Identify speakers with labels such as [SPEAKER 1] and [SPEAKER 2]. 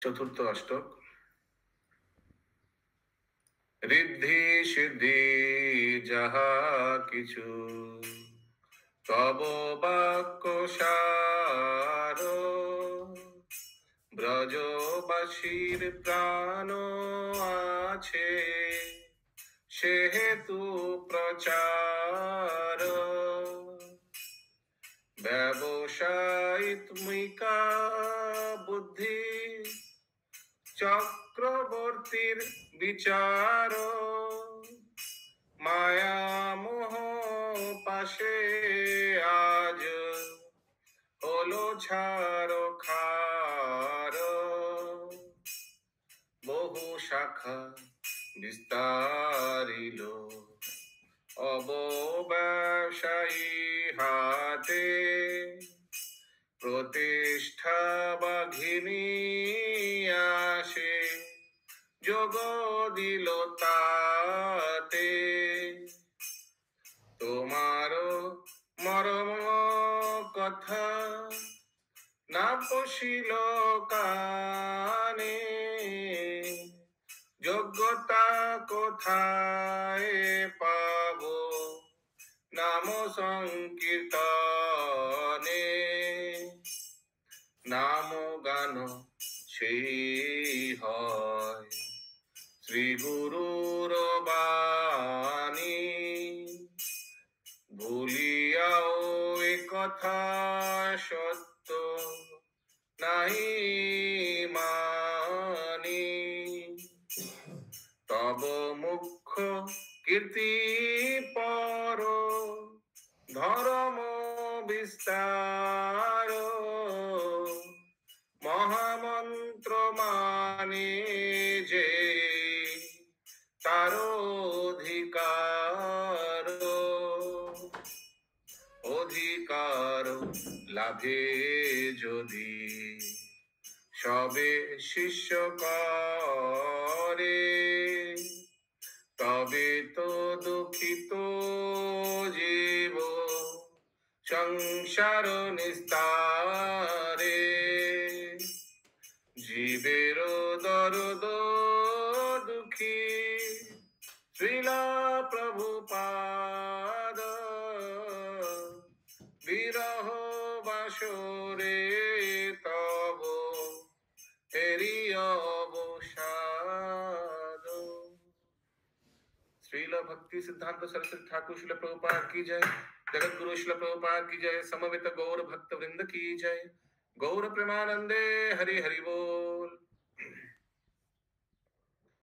[SPEAKER 1] চতুর্থ অষ্টক। ঋদ্ধি সিদ্ধি যাহা কিছু তব বাক্য সার, ব্রজবাসীর প্রাণ আছে সেহেতু প্রচার। ব্যবসায়িত্মিকা বুদ্ধি চক্রবর্তীর বিচার, মায়া মোহ পাশে আজ হলো ছাড়ো খার। বহু শাখা বিস্তারিল অবব্যবসায়ী হাতে, প্রতিষ্ঠা বাঘিনী আসে যোগ দিল তাতে। তোমার মরম কথা না পশিল কানে, যোগ্যতা কোথায় পাব নাম সংকীর্তনে। নাম গান সেই হয় শ্রী গুরুর বাণী, ভুলিয়াও এ কথা সত্য নাহি মানি। তব মুখ্য কীর্তি পর ধর্ম বিস্তার, মহামন্ত্র মানে যে তার অধিকার। অধিকার লাভে যদি সবে শিষ্য করে, তবে তো দুঃখিত জীব সংসার নিস্তারে। জীবের দরদ দুঃখী শ্রীলা প্রভুপাদ, বিরহ বাসরে তব হেরি অবসাদ। श्रील भक्ति सिद्धांत सरस्वती ठाकुर श्रील प्रभुपाद की जय। जगत गुरु श्रील प्रभुपाद की जय। समवेत गौर भक्त वृंद की जय। गौर प्रेमानंदे हरि हरि बोल।